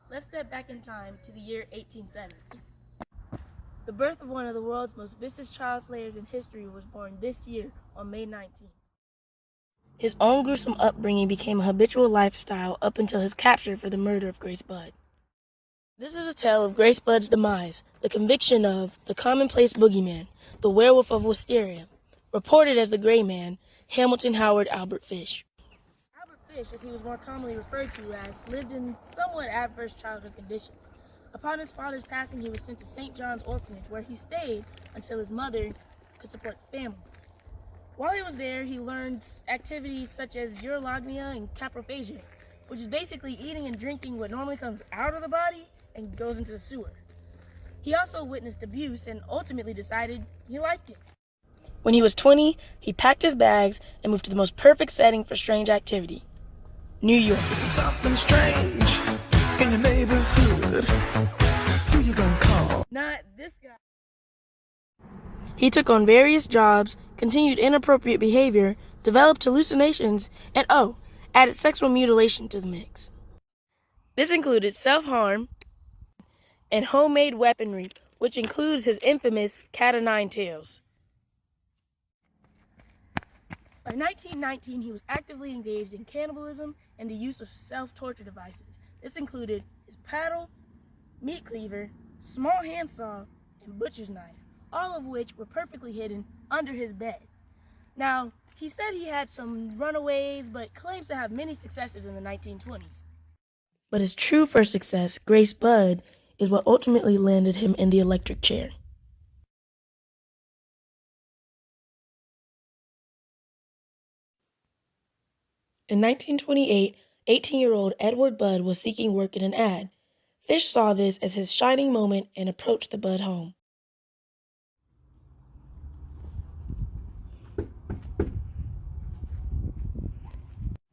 Let's step back in time to the year 1870. The birth of one of the world's most vicious child slayers in history was born this year on May 19th. His own gruesome upbringing became a habitual lifestyle up until his capture for the murder of Grace Budd. This is a tale of Grace Budd's demise, the conviction of the commonplace boogeyman, the werewolf of Wisteria, reported as the Gray Man, Hamilton Howard Albert Fish. Albert Fish, as he was more commonly referred to as, lived in somewhat adverse childhood conditions. Upon his father's passing, he was sent to St. John's Orphanage, where he stayed until his mother could support the family. While he was there, he learned activities such as urolagnia and caprophagia, which is basically eating and drinking what normally comes out of the body and goes into the sewer. He also witnessed abuse and ultimately decided he liked it. When he was 20, he packed his bags and moved to the most perfect setting for strange activity, New York. Something strange in your neighborhood. Who you gonna call? Not this guy. He took on various jobs, continued inappropriate behavior, developed hallucinations, and added sexual mutilation to the mix. This included self-harm and homemade weaponry, which includes his infamous cat o' nine tails. By 1919, he was actively engaged in cannibalism and the use of self-torture devices. This included his paddle, meat cleaver, small handsaw, and butcher's knife, all of which were perfectly hidden under his bed. Now, he said he had some runaways, but claims to have many successes in the 1920s. But his true first success, Grace Budd, is what ultimately landed him in the electric chair. In 1928, 18-year-old Edward Budd was seeking work in an ad. Fish saw this as his shining moment and approached the Budd home.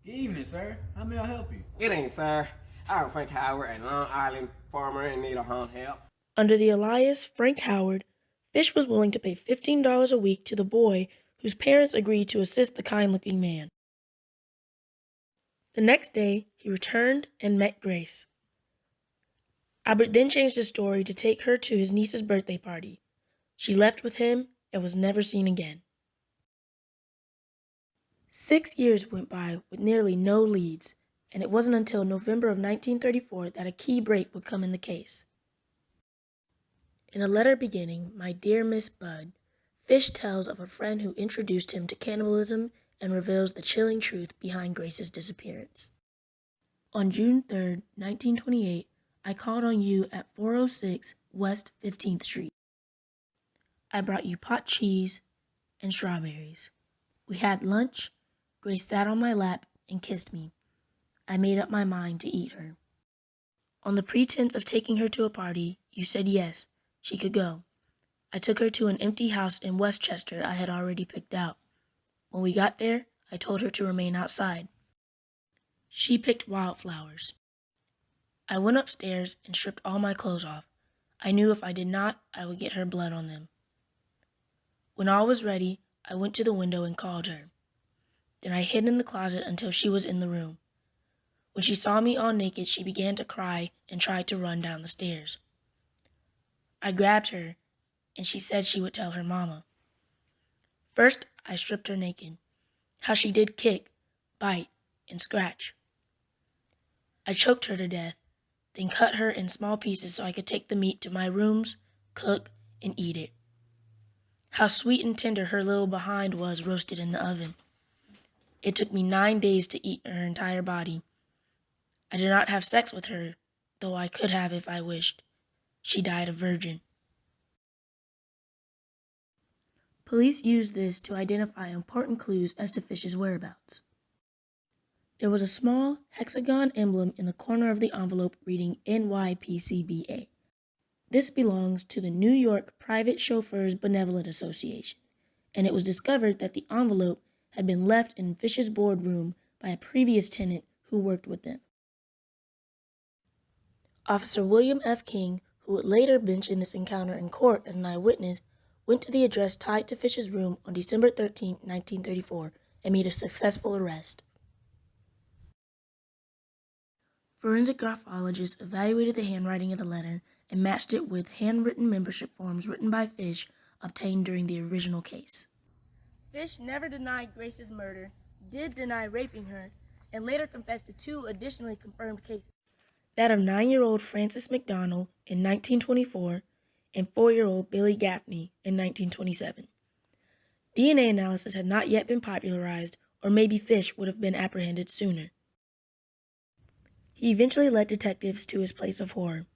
Good evening, sir. How may I help you? It ain't, sir. I'm Frank Howard, a Long Island farmer in need of home help. Under the alias Frank Howard, Fish was willing to pay $15 a week to the boy whose parents agreed to assist the kind-looking man. The next day, he returned and met Grace. Albert then changed his story to take her to his niece's birthday party. She left with him and was never seen again. 6 years went by with nearly no leads, and it wasn't until November of 1934 that a key break would come in the case. In a letter beginning, "My dear Miss Budd," Fish tells of a friend who introduced him to cannibalism and reveals the chilling truth behind Grace's disappearance. On June 3, 1928, I called on you at 406 West 15th Street. I brought you pot cheese and strawberries. We had lunch. Grace sat on my lap and kissed me. I made up my mind to eat her. On the pretense of taking her to a party, you said yes, she could go. I took her to an empty house in Westchester I had already picked out. When we got there, I told her to remain outside. She picked wildflowers. I went upstairs and stripped all my clothes off. I knew if I did not, I would get her blood on them. When all was ready, I went to the window and called her. Then I hid in the closet until she was in the room. When she saw me all naked, she began to cry and tried to run down the stairs. I grabbed her, and she said she would tell her mama. First, I stripped her naked. How she did kick, bite, and scratch. I choked her to death, then cut her in small pieces so I could take the meat to my rooms, cook, and eat it. How sweet and tender her little behind was roasted in the oven. It took me 9 days to eat her entire body. I did not have sex with her, though I could have if I wished. She died a virgin. Police used this to identify important clues as to Fish's whereabouts. There was a small hexagon emblem in the corner of the envelope reading NYPCBA. This belongs to the New York Private Chauffeurs Benevolent Association, and it was discovered that the envelope had been left in Fish's boardroom by a previous tenant who worked with them. Officer William F. King, who would later mention this encounter in court as an eyewitness, went to the address tied to Fish's room on December 13, 1934, and made a successful arrest. forensic graphologists evaluated the handwriting of the letter and matched it with handwritten membership forms written by Fish obtained during the original case. Fish never denied Grace's murder, did deny raping her, and later confessed to 2 additionally confirmed cases, that of 9-year-old Frances McDonald in 1924 and 4-year-old Billy Gaffney in 1927. DNA analysis had not yet been popularized, or maybe Fish would have been apprehended sooner. He eventually led detectives to his place of horror.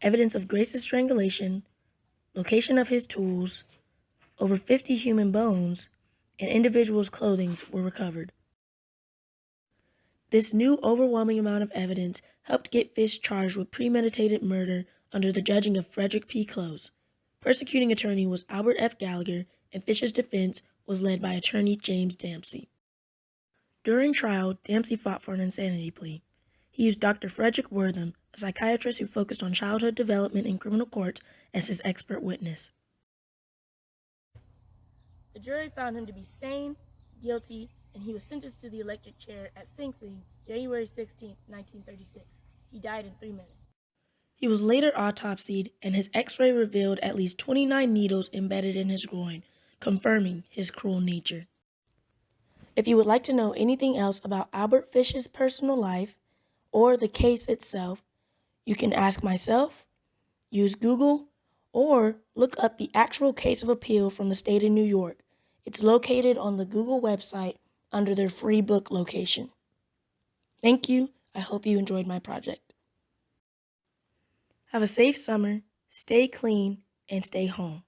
Evidence of Grace's strangulation, location of his tools, over 50 human bones, and individuals' clothing were recovered. This new overwhelming amount of evidence helped get Fish charged with premeditated murder under the judging of Frederick P. Close. Prosecuting attorney was Albert F. Gallagher, and Fish's defense was led by attorney James Dempsey. During trial, Dempsey fought for an insanity plea. He used Dr. Frederick Wortham, a psychiatrist who focused on childhood development in criminal courts, as his expert witness. The jury found him to be sane, guilty, and he was sentenced to the electric chair at Sing Sing, January 16, 1936. He died in 3 minutes. He was later autopsied, and his x-ray revealed at least 29 needles embedded in his groin, confirming his cruel nature. If you would like to know anything else about Albert Fish's personal life or the case itself, you can ask myself, use Google, or look up the actual case of appeal from the state of New York. It's located on the Google website under their free book location. Thank you. I hope you enjoyed my project. Have a safe summer, stay clean, and stay home.